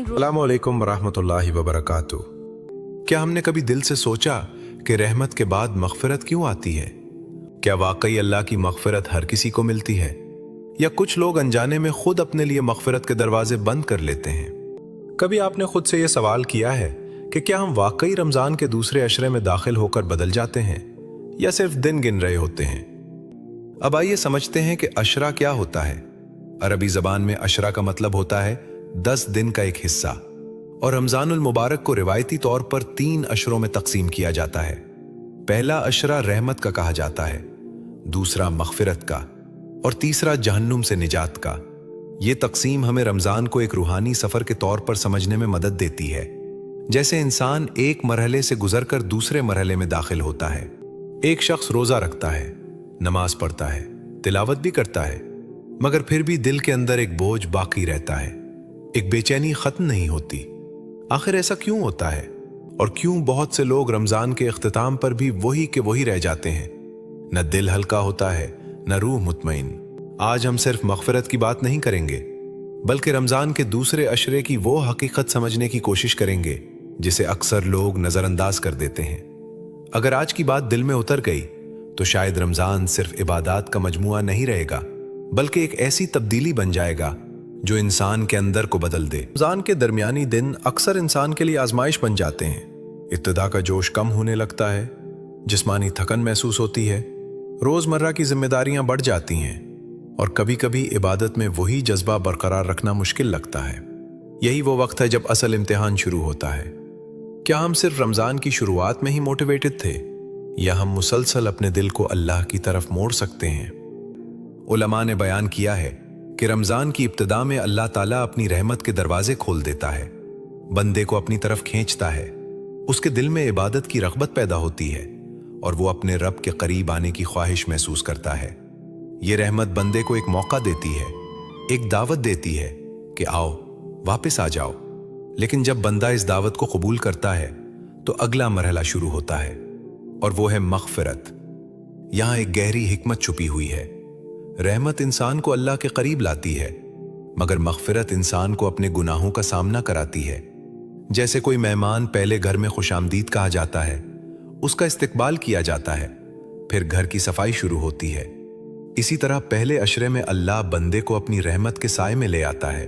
अस्सलामु अलैकुम वरहमतुल्लाहि वबरकातुह। क्या हमने कभी दिल से सोचा कि रहमत के बाद मग़फ़िरत क्यों आती है? क्या वाकई अल्लाह की मग़फ़िरत हर किसी को मिलती है, या कुछ लोग अनजाने में खुद अपने लिए मग़फ़िरत के दरवाजे बंद कर लेते हैं? कभी आपने खुद से यह सवाल किया है कि क्या हम वाकई रमज़ान के दूसरे अशरे में दाखिल होकर बदल जाते हैं, या सिर्फ दिन गिन रहे होते हैं? अब आइए समझते हैं कि अशरा क्या होता है। अरबी ज़बान में अशरा का मतलब होता है 10 दिन का एक हिस्सा, और रमज़ानुल मुबारक को रिवायती तौर पर 3 अशरों में तकसीम किया जाता है। पहला अशरा रहमत का कहा जाता है, दूसरा मग़फ़िरत का, और तीसरा जहन्नुम से निजात का। ये तकसीम हमें रमज़ान को एक रूहानी सफ़र के तौर पर समझने में मदद देती है। जैसे इंसान एक मरहले से गुजरकर दूसरे मरहले में दाखिल होता है। एक शख्स रोज़ा रखता है, नमाज पढ़ता है, तिलावत भी करता है, मगर फिर भी दिल के अंदर एक बोझ बाकी रहता है, एक बेचैनी खत्म नहीं होती। आखिर ऐसा क्यों होता है, और क्यों बहुत से लोग रमज़ान के इख्तिताम पर भी वही के वही रह जाते हैं? न दिल हल्का होता है, न रूह मुतमईन। आज हम सिर्फ मग़फ़िरत की बात नहीं करेंगे, बल्कि रमज़ान के दूसरे अशरे की वो हकीकत समझने की कोशिश करेंगे जिसे अक्सर लोग नज़रअंदाज कर देते हैं। अगर आज की बात दिल में उतर गई तो शायद रमज़ान सिर्फ इबादत का मजमुआ नहीं रहेगा, बल्कि एक ऐसी तब्दीली बन जाएगा जो इंसान के अंदर को बदल दे। रमज़ान के दरमियानी दिन अक्सर इंसान के लिए आजमाइश बन जाते हैं। इब्तिदा का जोश कम होने लगता है, जिस्मानी थकन महसूस होती है, रोज़मर्रा की जिम्मेदारियां बढ़ जाती हैं, और कभी कभी इबादत में वही जज्बा बरकरार रखना मुश्किल लगता है। यही वो वक्त है जब असल इम्तिहान शुरू होता है। क्या हम सिर्फ रमज़ान की शुरुआत में ही मोटिवेटेड थे, या हम मुसलसल अपने दिल को अल्लाह की तरफ मोड़ सकते हैं? उलमा ने बयान किया है कि रमज़ान की इब्तिदा में अल्लाह ताला अपनी रहमत के दरवाजे खोल देता है, बंदे को अपनी तरफ खींचता है, उसके दिल में इबादत की रग़बत पैदा होती है, और वो अपने रब के करीब आने की ख्वाहिश महसूस करता है। ये रहमत बंदे को एक मौका देती है, एक दावत देती है कि आओ, वापस आ जाओ। लेकिन जब बंदा इस दावत को कबूल करता है तो अगला मरहला शुरू होता है, और वो है मग़फ़िरत। यहाँ एक गहरी हिकमत छुपी हुई है। रहमत इंसान को अल्लाह के करीब लाती है, मगर मग़फ़िरत इंसान को अपने गुनाहों का सामना कराती है। जैसे कोई मेहमान पहले घर में खुशामदीद कहा जाता है, उसका इस्तकबाल किया जाता है, फिर घर की सफाई शुरू होती है। इसी तरह पहले अशरे में अल्लाह बंदे को अपनी रहमत के साए में ले आता है,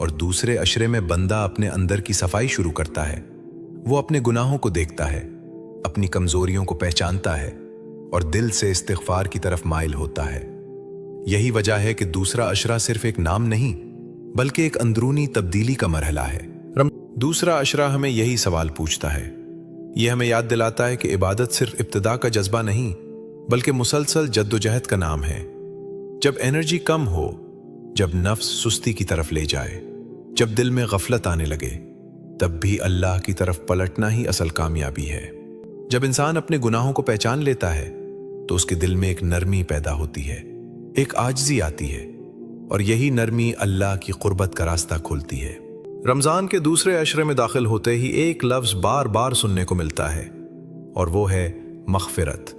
और दूसरे अशरे में बंदा अपने अंदर की सफाई शुरू करता है। वो अपने गुनाहों को देखता है, अपनी कमजोरियों को पहचानता है, और दिल से इस्तिग़फ़ार की तरफ माइल होता है। यही वजह है कि दूसरा अशरा सिर्फ एक नाम नहीं, बल्कि एक अंदरूनी तब्दीली का मरहला है। दूसरा अशरा हमें यही सवाल पूछता है। यह हमें याद दिलाता है कि इबादत सिर्फ इब्तिदा का जज्बा नहीं, बल्कि मुसलसल जद्दोजहद का नाम है। जब एनर्जी कम हो, जब नफ्स सुस्ती की तरफ ले जाए, जब दिल में गफलत आने लगे, तब भी अल्लाह की तरफ पलटना ही असल कामयाबी है। जब इंसान अपने गुनाहों को पहचान लेता है तो उसके दिल में एक नरमी पैदा होती है, एक आजिज़ी आती है, और यही नरमी अल्लाह की कुर्बत का रास्ता खोलती है। रमज़ान के दूसरे अशरे में दाखिल होते ही एक लफ्ज़ बार बार सुनने को मिलता है, और वो है मग़फ़िरत।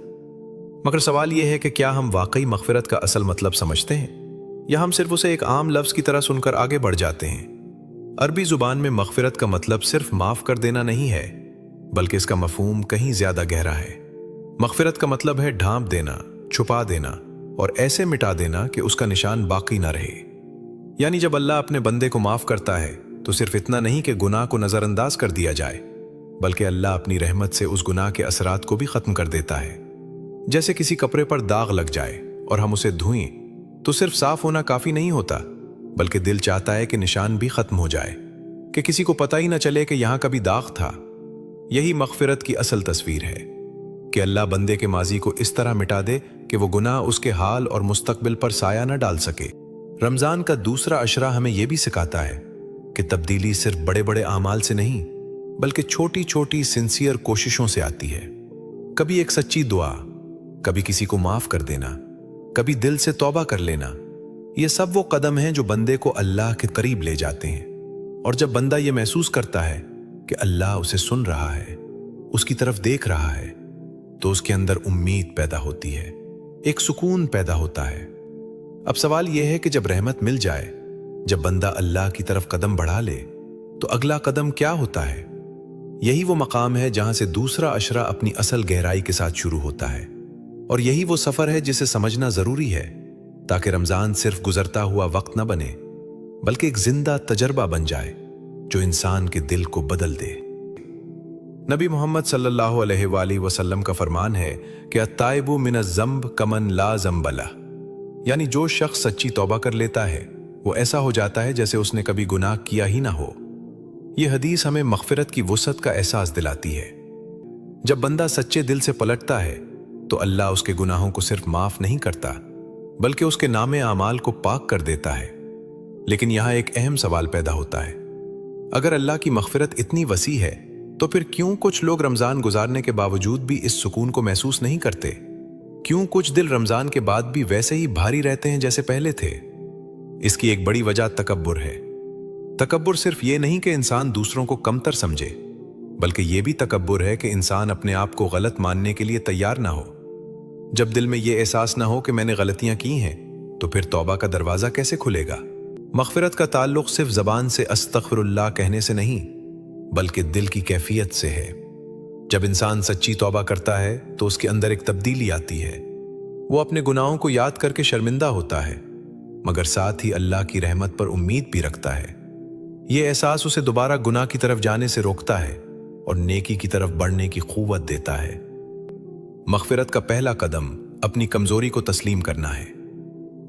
मगर सवाल यह है कि क्या हम वाकई मग़फ़िरत का असल मतलब समझते हैं, या हम सिर्फ उसे एक आम लफ्ज़ की तरह सुनकर आगे बढ़ जाते हैं? अरबी ज़ुबान में मग़फ़िरत का मतलब सिर्फ माफ़ कर देना नहीं है, बल्कि इसका मफ़हूम कहीं ज़्यादा गहरा है। मग़फ़िरत का मतलब है ढांप देना, छुपा देना, और ऐसे मिटा देना कि उसका निशान बाकी ना रहे। यानी जब अल्लाह अपने बंदे को माफ़ करता है तो सिर्फ इतना नहीं कि गुनाह को नज़रअंदाज कर दिया जाए, बल्कि अल्लाह अपनी रहमत से उस गुनाह के असरात को भी ख़त्म कर देता है। जैसे किसी कपड़े पर दाग लग जाए और हम उसे धोएं, तो सिर्फ साफ होना काफ़ी नहीं होता, बल्कि दिल चाहता है कि निशान भी ख़त्म हो जाए, कि किसी को पता ही ना चले कि यहाँ कभी दाग था। यही मग़फ़िरत की असल तस्वीर है, कि अल्लाह बंदे के माजी को इस तरह मिटा दे कि वो गुनाह उसके हाल और मुस्तकबिल पर साया न डाल सके। रमज़ान का दूसरा अशरा हमें यह भी सिखाता है कि तब्दीली सिर्फ बड़े बड़े आमाल से नहीं, बल्कि छोटी छोटी सिंसियर कोशिशों से आती है। कभी एक सच्ची दुआ, कभी किसी को माफ़ कर देना, कभी दिल से तौबा कर लेना, ये सब वो कदम हैं जो बंदे को अल्लाह के करीब ले जाते हैं। और जब बंदा ये महसूस करता है कि अल्लाह उसे सुन रहा है, उसकी तरफ देख रहा है, तो उसके अंदर उम्मीद पैदा होती है, एक सुकून पैदा होता है। अब सवाल यह है कि जब रहमत मिल जाए, जब बंदा अल्लाह की तरफ कदम बढ़ा ले, तो अगला कदम क्या होता है? यही वो मकाम है जहां से दूसरा अशरा अपनी असल गहराई के साथ शुरू होता है, और यही वो सफर है जिसे समझना जरूरी है ताकि रमजान सिर्फ गुजरता हुआ वक्त न बने, बल्कि एक जिंदा तजर्बा बन जाए जो इंसान के दिल को बदल दे। नबी मोहम्मद सल्लल्लाहु अलैहि वसल्लम का फरमान है कि अत्ताइबु मिनज़्ज़ंब कमन ला ज़ंबला, यानी जो शख्स सच्ची तौबा कर लेता है वो ऐसा हो जाता है जैसे उसने कभी गुनाह किया ही ना हो। ये हदीस हमें मग़फ़िरत की वुसअत का एहसास दिलाती है। जब बंदा सच्चे दिल से पलटता है तो अल्लाह उसके गुनाहों को सिर्फ माफ नहीं करता, बल्कि उसके नामे आमाल को पाक कर देता है। लेकिन यहाँ एक अहम सवाल पैदा होता है, अगर अल्लाह की मग़फ़िरत इतनी वसी है तो फिर क्यों कुछ लोग रमज़ान गुजारने के बावजूद भी इस सुकून को महसूस नहीं करते? क्यों कुछ दिल रमज़ान के बाद भी वैसे ही भारी रहते हैं जैसे पहले थे? इसकी एक बड़ी वजह तकब्बुर है। तकब्बुर सिर्फ ये नहीं कि इंसान दूसरों को कमतर समझे, बल्कि ये भी तकब्बुर है कि इंसान अपने आप को गलत मानने के लिए तैयार ना हो। जब दिल में ये एहसास ना हो कि मैंने गलतियां की हैं, तो फिर तौबा का दरवाज़ा कैसे खुलेगा? मग़फ़िरत का ताल्लुक़ सिर्फ ज़बान से अस्तग़फ़िरुल्लाह कहने से नहीं, बल्कि दिल की कैफियत से है। जब इंसान सच्ची तौबा करता है तो उसके अंदर एक तब्दीली आती है। वो अपने गुनाहों को याद करके शर्मिंदा होता है, मगर साथ ही अल्लाह की रहमत पर उम्मीद भी रखता है। ये एहसास उसे दोबारा गुनाह की तरफ जाने से रोकता है और नेकी की तरफ बढ़ने की क़ुव्वत देता है। मग़फ़िरत का पहला कदम अपनी कमज़ोरी को तस्लीम करना है।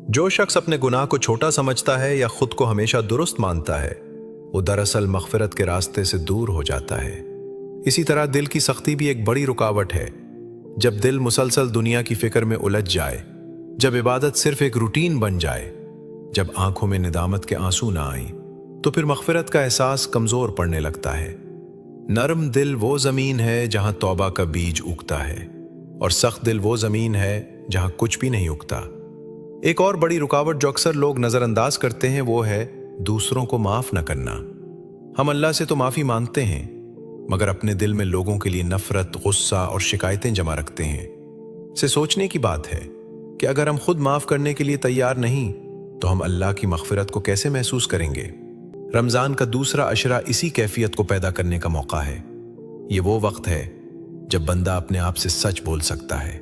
जो शख्स अपने गुनाह को छोटा समझता है या खुद को हमेशा दुरुस्त मानता है, वो दरअसल मग़फ़िरत के रास्ते से दूर हो जाता है। इसी तरह दिल की सख्ती भी एक बड़ी रुकावट है। जब दिल मुसलसल दुनिया की फिक्र में उलझ जाए, जब इबादत सिर्फ एक रूटीन बन जाए, जब आंखों में निदामत के आंसू ना आए, तो फिर मग़फ़िरत का एहसास कमज़ोर पड़ने लगता है। नरम दिल वो ज़मीन है जहां तौबा का बीज उगता है, और सख्त दिल वो ज़मीन है जहां कुछ भी नहीं उगता। एक और बड़ी रुकावट जो अक्सर लोग नज़रअंदाज करते हैं वो है दूसरों को माफ़ न करना। हम अल्लाह से तो माफ़ी मांगते हैं, मगर अपने दिल में लोगों के लिए नफ़रत, गुस्सा और शिकायतें जमा रखते हैं। से सोचने की बात है कि अगर हम खुद माफ़ करने के लिए तैयार नहीं, तो हम अल्लाह की मग़फ़िरत को कैसे महसूस करेंगे? रमज़ान का दूसरा अशरा इसी कैफियत को पैदा करने का मौका है। ये वो वक्त है जब बंदा अपने आप से सच बोल सकता है,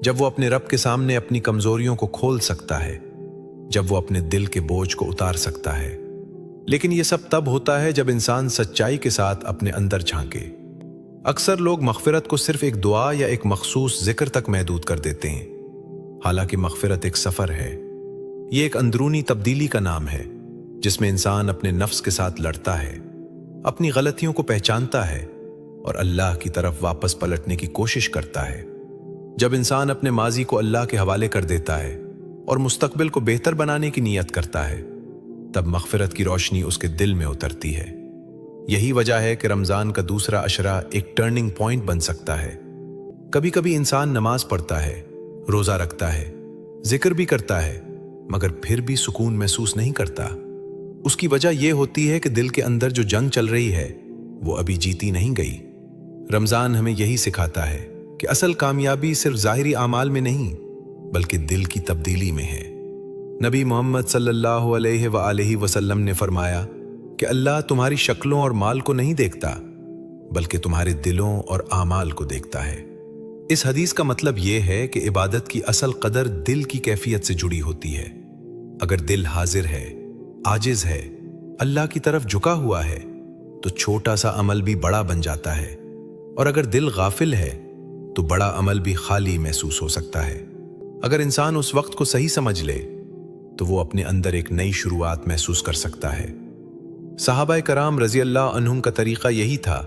जब वो अपने रब के सामने अपनी कमज़ोरियों को खोल सकता है, जब वो अपने दिल के बोझ को उतार सकता है। लेकिन ये सब तब होता है जब इंसान सच्चाई के साथ अपने अंदर झांके। अक्सर लोग मग़फ़िरत को सिर्फ एक दुआ या एक मखसूस जिक्र तक महदूद कर देते हैं, हालांकि मग़फ़िरत एक सफ़र है। ये एक अंदरूनी तब्दीली का नाम है जिसमें इंसान अपने नफ्स के साथ लड़ता है, अपनी गलतियों को पहचानता है और अल्लाह की तरफ वापस पलटने की कोशिश करता है। जब इंसान अपने माजी को अल्लाह के हवाले कर देता है और मुस्तकबिल को बेहतर बनाने की नीयत करता है, तब मग़फ़िरत की रोशनी उसके दिल में उतरती है। यही वजह है कि रमज़ान का दूसरा अशरा एक टर्निंग पॉइंट बन सकता है। कभी कभी इंसान नमाज पढ़ता है, रोज़ा रखता है, जिक्र भी करता है, मगर फिर भी सुकून महसूस नहीं करता। उसकी वजह यह होती है कि दिल के अंदर जो जंग चल रही है वो अभी जीती नहीं गई। रमज़ान हमें यही सिखाता है कि असल कामयाबी सिर्फ ज़ाहिरी आमाल में नहीं, बल्कि दिल की तब्दीली में है। नबी मोहम्मद सल्लल्लाहु अलैहि वसल्लम ने फरमाया कि अल्लाह तुम्हारी शक्लों और माल को नहीं देखता, बल्कि तुम्हारे दिलों और आमाल को देखता है। इस हदीस का मतलब यह है कि इबादत की असल कदर दिल की कैफियत से जुड़ी होती है। अगर दिल हाजिर है, आजिज है, अल्लाह की तरफ झुका हुआ है, तो छोटा सा अमल भी बड़ा बन जाता है, और अगर दिल गाफिल है तो बड़ा अमल भी खाली महसूस हो सकता है। अगर इंसान उस वक्त को सही समझ ले तो वो अपने अंदर एक नई शुरुआत महसूस कर सकता है। सहाबाए कराम रज़ी अल्लाह अन्हुम का तरीका यही था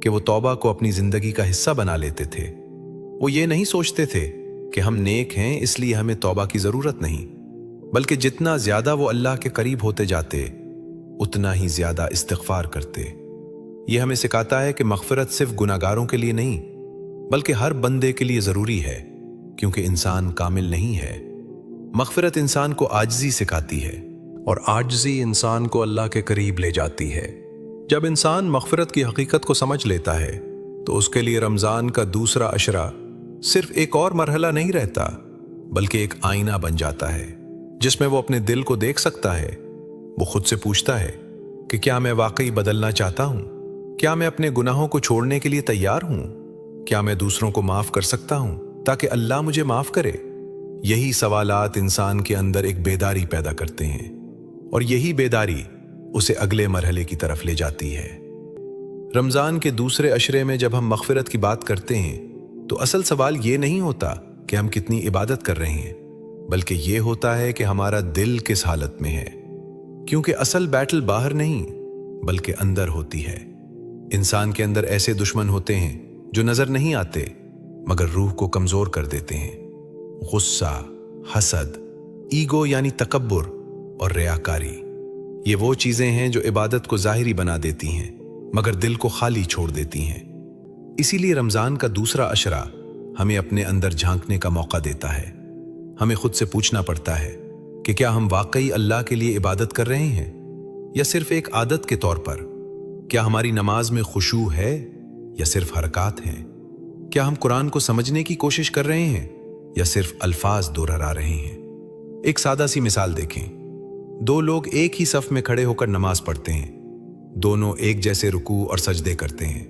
कि वो तौबा को अपनी जिंदगी का हिस्सा बना लेते थे। वो ये नहीं सोचते थे कि हम नेक हैं इसलिए हमें तौबा की जरूरत नहीं, बल्कि जितना ज्यादा वो अल्लाह के करीब होते जाते उतना ही ज्यादा इस्तिग़फ़ार करते। ये हमें सिखाता है कि मग़फ़िरत सिर्फ गुनाहगारों के लिए नहीं, बल्कि हर बंदे के लिए जरूरी है, क्योंकि इंसान कामिल नहीं है। मग़फ़िरत इंसान को आजिज़ी सिखाती है और आजिज़ी इंसान को अल्लाह के करीब ले जाती है। जब इंसान मग़फ़िरत की हकीकत को समझ लेता है तो उसके लिए रमज़ान का दूसरा अशरा सिर्फ एक और मरहला नहीं रहता, बल्कि एक आईना बन जाता है जिसमें वो अपने दिल को देख सकता है। वो खुद से पूछता है कि क्या मैं वाकई बदलना चाहता हूं? क्या मैं अपने गुनाहों को छोड़ने के लिए तैयार हूं? क्या मैं दूसरों को माफ कर सकता हूं ताकि अल्लाह मुझे माफ करे? यही सवालात इंसान के अंदर एक बेदारी पैदा करते हैं, और यही बेदारी उसे अगले मरहले की तरफ ले जाती है। रमजान के दूसरे अशरे में जब हम मग़फ़िरत की बात करते हैं तो असल सवाल ये नहीं होता कि हम कितनी इबादत कर रहे हैं, बल्कि ये होता है कि हमारा दिल किस हालत में है। क्योंकि असल बैटल बाहर नहीं बल्कि अंदर होती है। इंसान के अंदर ऐसे दुश्मन होते हैं जो नजर नहीं आते मगर रूह को कमजोर कर देते हैं। गुस्सा, हसद, ईगो यानी तकब्बुर और रियाकारी, ये वो चीजें हैं जो इबादत को जाहिरी बना देती हैं मगर दिल को खाली छोड़ देती हैं। इसीलिए रमजान का दूसरा अशरा हमें अपने अंदर झांकने का मौका देता है। हमें खुद से पूछना पड़ता है कि क्या हम वाकई अल्लाह के लिए इबादत कर रहे हैं या सिर्फ एक आदत के तौर पर? क्या हमारी नमाज में खुशू है या सिर्फ हरकत हैं? क्या हम कुरान को समझने की कोशिश कर रहे हैं या सिर्फ अल्फाज दोहरा रहे हैं? एक सादा सी मिसाल देखें। दो लोग एक ही सफ में खड़े होकर नमाज पढ़ते हैं। दोनों एक जैसे रुकू और सजदे करते हैं।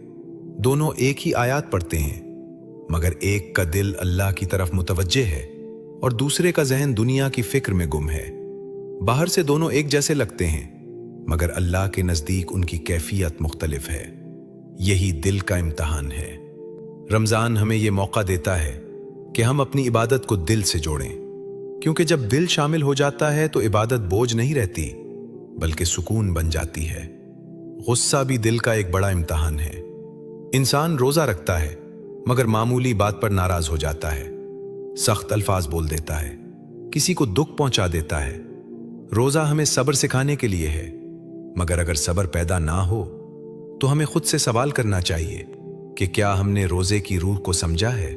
दोनों एक ही आयात पढ़ते हैं, मगर एक का दिल अल्लाह की तरफ मुतवज्जे है और दूसरे का जहन दुनिया की फिक्र में गुम है। बाहर से दोनों एक जैसे लगते हैं, मगर अल्लाह के नजदीक उनकी कैफियत मुख्तलिफ है। यही दिल का इम्तहान है। रमजान हमें यह मौका देता है कि हम अपनी इबादत को दिल से जोड़ें, क्योंकि जब दिल शामिल हो जाता है तो इबादत बोझ नहीं रहती बल्कि सुकून बन जाती है। गुस्सा भी दिल का एक बड़ा इम्तहान है। इंसान रोजा रखता है मगर मामूली बात पर नाराज हो जाता है, सख्त अल्फाज बोल देता है, किसी को दुख पहुंचा देता है। रोजा हमें सब्र सिखाने के लिए है, मगर अगर सब्र पैदा ना हो तो हमें खुद से सवाल करना चाहिए कि क्या हमने रोजे की रूह को समझा है।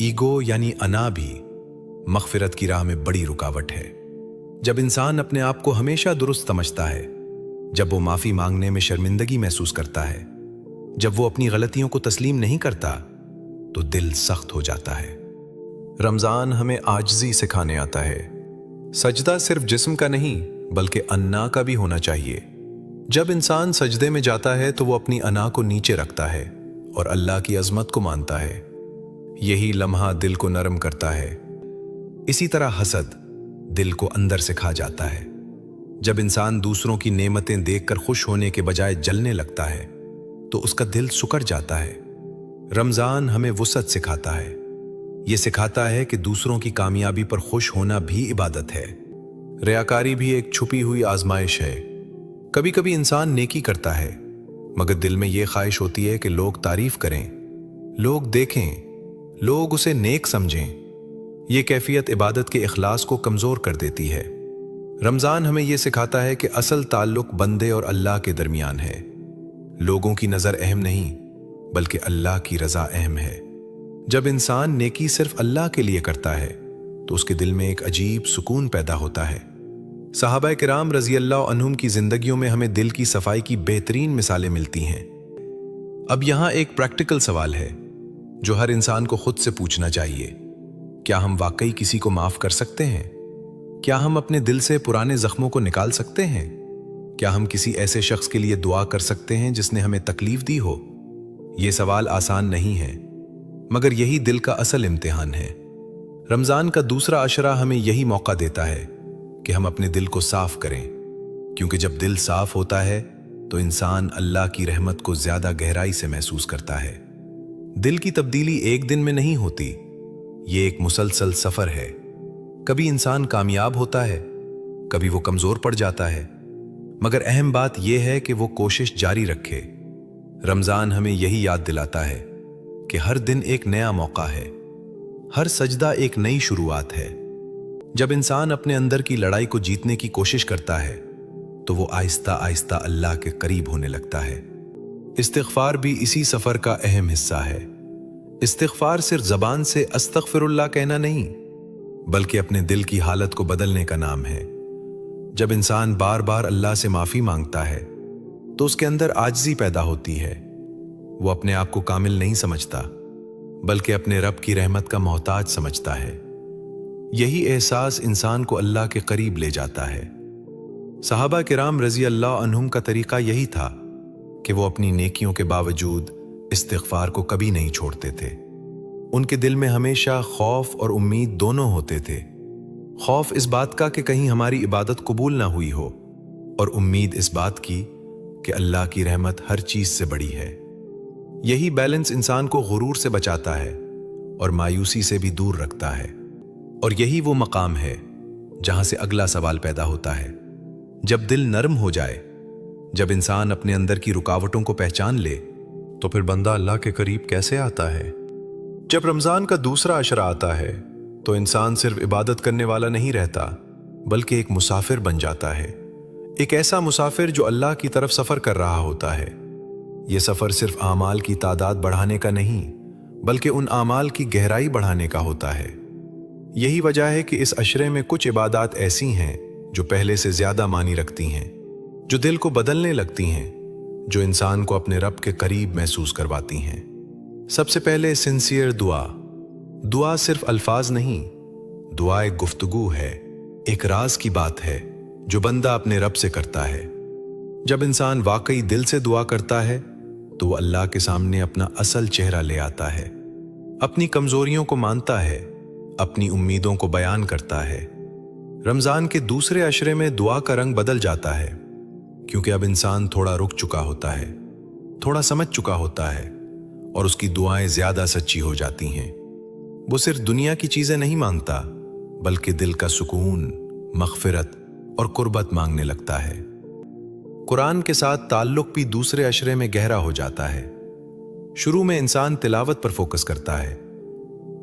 ईगो यानी अना भी मग़फ़िरत की राह में बड़ी रुकावट है। जब इंसान अपने आप को हमेशा दुरुस्त समझता है, जब वो माफी मांगने में शर्मिंदगी महसूस करता है, जब वो अपनी गलतियों को तस्लीम नहीं करता, तो दिल सख्त हो जाता है। रमजान हमें आजिज़ी सिखाने आता है। सजदा सिर्फ जिस्म का नहीं बल्कि अन्ना का भी होना चाहिए। जब इंसान सजदे में जाता है तो वो अपनी अना को नीचे रखता है और अल्लाह की अजमत को मानता है। यही लम्हा दिल को नरम करता है। इसी तरह हसद दिल को अंदर से खा जाता है। जब इंसान दूसरों की नेमतें देखकर खुश होने के बजाय जलने लगता है तो उसका दिल सुकड़ जाता है। रमजान हमें वुसअत सिखाता है। ये सिखाता है कि दूसरों की कामयाबी पर खुश होना भी इबादत है। रियाकारी भी एक छुपी हुई आजमाइश है। कभी कभी इंसान नेकी करता है मगर दिल में ये ख्वाहिश होती है कि लोग तारीफ करें, लोग देखें, लोग उसे नेक समझें। ये कैफियत इबादत के इखलास को कमजोर कर देती है। रमजान हमें यह सिखाता है कि असल ताल्लुक बंदे और अल्लाह के दरमियान है। लोगों की नजर अहम नहीं बल्कि अल्लाह की रजा अहम है। जब इंसान नेकी सिर्फ अल्लाह के लिए करता है तो उसके दिल में एक अजीब सुकून पैदा होता है। सहाबा किराम रजी अल्लाह अन्हुम की जिंदगियों में हमें दिल की सफाई की बेहतरीन मिसालें मिलती हैं। अब यहां एक प्रैक्टिकल सवाल है जो हर इंसान को खुद से पूछना चाहिए। क्या हम वाकई किसी को माफ कर सकते हैं? क्या हम अपने दिल से पुराने जख्मों को निकाल सकते हैं? क्या हम किसी ऐसे शख्स के लिए दुआ कर सकते हैं जिसने हमें तकलीफ दी हो? ये सवाल आसान नहीं है, मगर यही दिल का असल इम्तिहान है। रमजान का दूसरा अशरा हमें यही मौका देता है कि हम अपने दिल को साफ करें, क्योंकि जब दिल साफ होता है तो इंसान अल्लाह की रहमत को ज्यादा गहराई से महसूस करता है। दिल की तब्दीली एक दिन में नहीं होती, ये एक मुसलसल सफर है। कभी इंसान कामयाब होता है, कभी वो कमजोर पड़ जाता है, मगर अहम बात यह है कि वो कोशिश जारी रखे। रमजान हमें यही याद दिलाता है कि हर दिन एक नया मौका है, हर सजदा एक नई शुरुआत है। जब इंसान अपने अंदर की लड़ाई को जीतने की कोशिश करता है तो वो आहिस्ता आहिस्ता अल्लाह के करीब होने लगता है। इस्तिग़फ़ार भी इसी सफर का अहम हिस्सा है। इस्तिग़फ़ार सिर्फ जबान से अस्तग़फ़िरुल्लाह कहना नहीं बल्कि अपने दिल की हालत को बदलने का नाम है। जब इंसान बार बार अल्लाह से माफी मांगता है तो उसके अंदर आजिज़ी पैदा होती है। वो अपने आप को कामिल नहीं समझता बल्कि अपने रब की रहमत का मोहताज समझता है। यही एहसास इंसान को अल्लाह के करीब ले जाता है। صحابہ کرام رضی اللہ عنہم کا طریقہ یہی تھا کہ وہ اپنی نیکیوں کے باوجود استغفار کو کبھی نہیں چھوڑتے تھے۔ ان کے دل میں ہمیشہ خوف اور امید دونوں ہوتے تھے۔ خوف اس بات کا کہ کہیں ہماری عبادت قبول نہ ہوئی ہو، اور امید اس بات کی کہ اللہ کی رحمت ہر چیز سے بڑی ہے۔ یہی بیلنس انسان کو غرور سے بچاتا ہے اور مایوسی سے بھی دور رکھتا ہے، اور یہی وہ مقام ہے جہاں سے اگلا سوال پیدا ہوتا ہے۔ جب دل نرم ہو جائے، جب انسان اپنے اندر کی رکاوٹوں کو پہچان لے، تو پھر بندہ اللہ کے قریب کیسے آتا ہے؟ جب رمضان کا دوسرا عشرہ آتا ہے تو انسان صرف عبادت کرنے والا نہیں رہتا، بلکہ ایک مسافر بن جاتا ہے۔ ایک ایسا مسافر جو اللہ کی طرف سفر کر رہا ہوتا ہے۔ یہ سفر صرف اعمال کی تعداد بڑھانے کا نہیں، بلکہ ان اعمال کی گہرائی بڑھانے کا ہوتا ہے۔ یہی وجہ ہے کہ اس عشرے میں کچھ عبادات ایسی ہیں جو پہلے سے زیادہ معنی رکھتی ہیں، جو دل کو بدلنے لگتی ہیں، جو انسان کو اپنے رب کے قریب محسوس کرواتی ہیں۔ سب سے پہلے سنسیئر دعا۔ دعا صرف الفاظ نہیں، دعا ایک گفتگو ہے، ایک راز کی بات ہے جو بندہ اپنے رب سے کرتا ہے۔ جب انسان واقعی دل سے دعا کرتا ہے تو وہ اللہ کے سامنے اپنا اصل چہرہ لے آتا ہے، اپنی کمزوریوں کو مانتا ہے، اپنی امیدوں کو بیان کرتا ہے۔ رمضان کے دوسرے عشرے میں دعا کا رنگ بدل جاتا ہے، کیونکہ اب انسان تھوڑا رک چکا ہوتا ہے، تھوڑا سمجھ چکا ہوتا ہے، اور اس کی دعائیں زیادہ سچی ہو جاتی ہیں۔ وہ صرف دنیا کی چیزیں نہیں مانگتا، بلکہ دل کا سکون، مغفرت اور قربت مانگنے لگتا ہے۔ قرآن کے ساتھ تعلق بھی دوسرے عشرے میں گہرا ہو جاتا ہے۔ شروع میں انسان تلاوت پر فوکس کرتا ہے،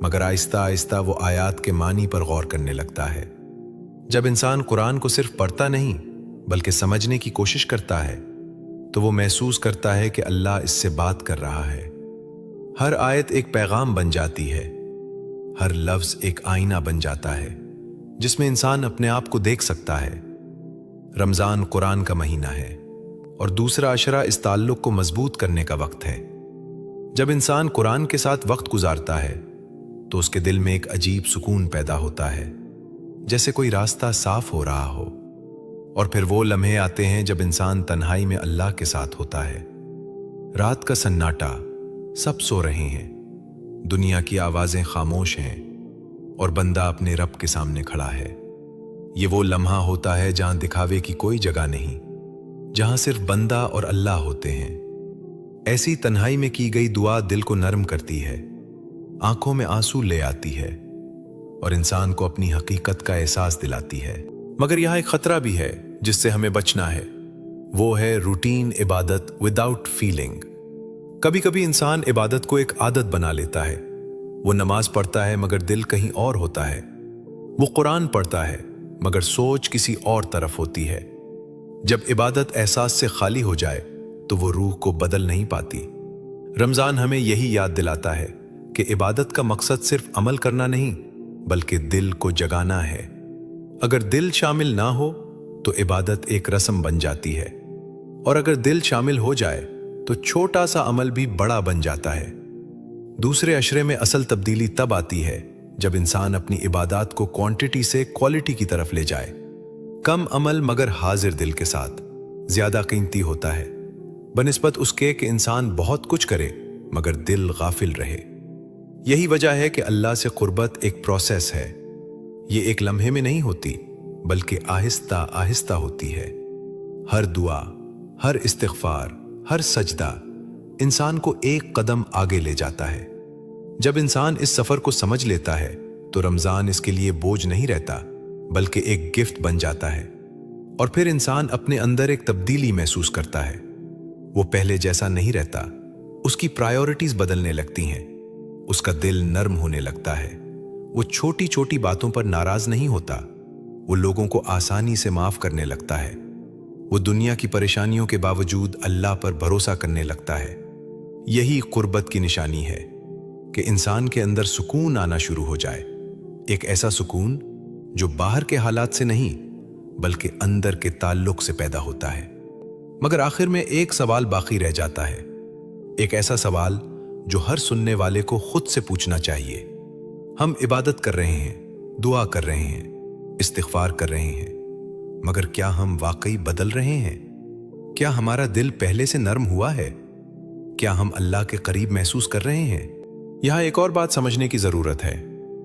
مگر آہستہ آہستہ وہ آیات کے معنی پر غور کرنے لگتا ہے۔ جب انسان قرآن کو صرف پڑھتا نہیں بلکہ سمجھنے کی کوشش کرتا ہے تو وہ محسوس کرتا ہے کہ اللہ اس سے بات کر رہا ہے۔ ہر آیت ایک پیغام بن جاتی ہے، ہر لفظ ایک آئینہ بن جاتا ہے جس میں انسان اپنے آپ کو دیکھ سکتا ہے۔ رمضان قرآن کا مہینہ ہے، اور دوسرا عشرہ اس تعلق کو مضبوط کرنے کا وقت ہے۔ جب انسان قرآن کے ساتھ وقت گزارتا ہے تو اس کے دل میں ایک عجیب سکون پیدا ہوتا ہے، جیسے کوئی راستہ صاف ہو رہا ہو۔ اور پھر وہ لمحے آتے ہیں جب انسان تنہائی میں اللہ کے ساتھ ہوتا ہے۔ رات کا سناٹا، سب سو رہے ہیں، دنیا کی آوازیں خاموش ہیں، اور بندہ اپنے رب کے سامنے کھڑا ہے۔ یہ وہ لمحہ ہوتا ہے جہاں دکھاوے کی کوئی جگہ نہیں، جہاں صرف بندہ اور اللہ ہوتے ہیں۔ ایسی تنہائی میں کی گئی دعا دل کو نرم کرتی ہے، آنکھوں میں آنسو لے آتی ہے، اور انسان کو اپنی حقیقت کا احساس دلاتی ہے۔ مگر یہاں ایک خطرہ بھی ہے جس سے ہمیں بچنا ہے، وہ ہے روٹین عبادت وداؤٹ فیلنگ۔ کبھی کبھی انسان عبادت کو ایک عادت بنا لیتا ہے۔ وہ نماز پڑھتا ہے مگر دل کہیں اور ہوتا ہے، وہ قرآن پڑھتا ہے مگر سوچ کسی اور طرف ہوتی ہے۔ جب عبادت احساس سے خالی ہو جائے تو وہ روح کو بدل نہیں پاتی۔ رمضان ہمیں یہی یاد دلاتا ہے کہ عبادت کا مقصد صرف عمل کرنا نہیں بلکہ دل کو جگانا ہے۔ اگر دل شامل نہ ہو تو عبادت ایک رسم بن جاتی ہے، اور اگر دل شامل ہو جائے تو چھوٹا سا عمل بھی بڑا بن جاتا ہے۔ دوسرے عشرے میں اصل تبدیلی تب آتی ہے جب انسان اپنی عبادات کو کوانٹٹی سے کوالٹی کی طرف لے جائے۔ کم عمل مگر حاضر دل کے ساتھ زیادہ قیمتی ہوتا ہے، بنسبت اس کے کہ انسان بہت کچھ کرے مگر دل غافل رہے۔ یہی وجہ ہے کہ اللہ سے قربت ایک پروسیس ہے۔ یہ ایک لمحے میں نہیں ہوتی بلکہ آہستہ آہستہ ہوتی ہے۔ ہر دعا، ہر استغفار، ہر سجدہ انسان کو ایک قدم آگے لے جاتا ہے۔ جب انسان اس سفر کو سمجھ لیتا ہے تو رمضان اس کے لیے بوجھ نہیں رہتا بلکہ ایک گفٹ بن جاتا ہے، اور پھر انسان اپنے اندر ایک تبدیلی محسوس کرتا ہے۔ وہ پہلے جیسا نہیں رہتا، اس کی پرائیورٹیز بدلنے لگتی ہیں، اس کا دل نرم ہونے لگتا ہے، وہ چھوٹی چھوٹی باتوں پر ناراض نہیں ہوتا، وہ لوگوں کو آسانی سے معاف کرنے لگتا ہے، وہ دنیا کی پریشانیوں کے باوجود اللہ پر بھروسہ کرنے لگتا ہے۔ یہی قربت کی نشانی ہے کہ انسان کے اندر سکون آنا شروع ہو جائے، ایک ایسا سکون جو باہر کے حالات سے نہیں بلکہ اندر کے تعلق سے پیدا ہوتا ہے۔ مگر آخر میں ایک سوال باقی رہ جاتا ہے، ایک ایسا سوال جو ہر سننے والے کو خود سے پوچھنا چاہیے۔ ہم عبادت کر رہے ہیں، دعا کر رہے ہیں، استغفار کر رہے ہیں، मगर क्या हम वाकई बदल रहे हैं? क्या हमारा दिल पहले से नरम हुआ है? क्या हम अल्लाह के करीब महसूस कर रहे हैं? यहाँ एक और बात समझने की जरूरत है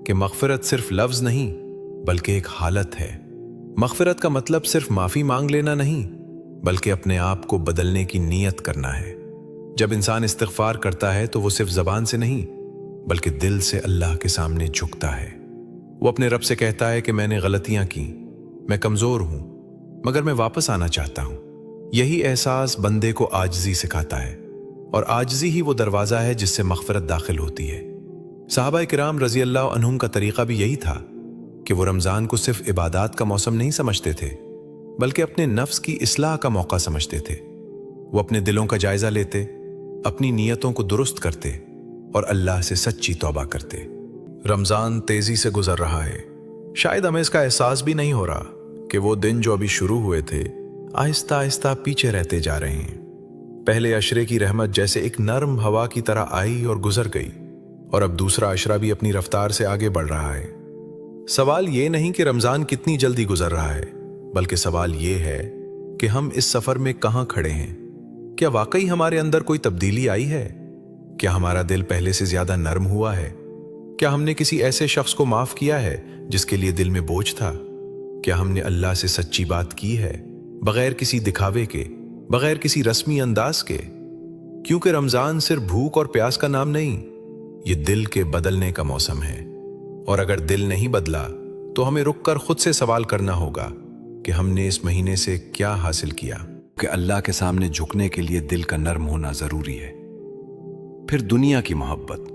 कि मगफिरत सिर्फ लफ्ज नहीं बल्कि एक हालत है। मगफिरत का मतलब सिर्फ माफी मांग लेना नहीं बल्कि अपने आप को बदलने की नीयत करना है। जब इंसान इस्तिग़फ़ार करता है तो वो सिर्फ ज़बान से नहीं बल्कि दिल से अल्लाह के सामने झुकता है। वो अपने रब से कहता है कि मैंने गलतियां की, मैं कमज़ोर हूं, मगर मैं वापस आना चाहता हूं। यही एहसास बंदे को आजिज़ी सिखाता है और आजिज़ी ही वो दरवाज़ा है जिससे मग़फ़िरत दाखिल होती है। सहाबा किराम रज़ी अल्लाह अन्हुम का तरीक़ा भी यही था कि वो रमज़ान को सिर्फ इबादत का मौसम नहीं समझते थे बल्कि अपने नफ्स की इस्लाह का मौका समझते थे। वो अपने दिलों का जायज़ा लेते, अपनी नीयतों को दुरुस्त करते और अल्लाह से सच्ची तौबा करते। रमज़ान तेज़ी से गुजर रहा है, शायद हमें इसका एहसास भी नहीं हो रहा कि वो दिन जो अभी शुरू हुए थे आहिस्ता आहिस्ता पीछे रहते जा रहे हैं। पहले अशरे की रहमत जैसे एक नरम हवा की तरह आई और गुजर गई और अब दूसरा अशरा भी अपनी रफ्तार से आगे बढ़ रहा है। सवाल ये नहीं कि रमज़ान कितनी जल्दी गुजर रहा है बल्कि सवाल ये है कि हम इस सफ़र में कहाँ खड़े हैं। क्या वाकई हमारे अंदर कोई तब्दीली आई है? क्या हमारा दिल पहले से ज़्यादा नरम हुआ है? क्या हमने किसी ऐसे शख्स को माफ़ किया है जिसके लिए दिल में बोझ था? क्या हमने अल्लाह से सच्ची बात की है बगैर किसी दिखावे के, बगैर किसी रस्मी अंदाज के? क्योंकि रमज़ान सिर्फ भूख और प्यास का नाम नहीं, ये दिल के बदलने का मौसम है। और अगर दिल नहीं बदला तो हमें रुककर खुद से सवाल करना होगा कि हमने इस महीने से क्या हासिल किया। कि अल्लाह के सामने झुकने के लिए दिल का नर्म होना जरूरी है। फिर दुनिया की मोहब्बत,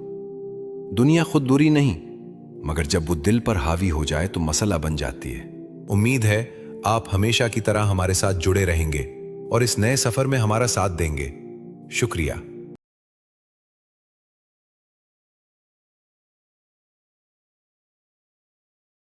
दुनिया खुद दूरी नहीं मगर जब वो दिल पर हावी हो जाए तो मसला बन जाती है। उम्मीद है आप हमेशा की तरह हमारे साथ जुड़े रहेंगे और इस नए सफर में हमारा साथ देंगे। शुक्रिया।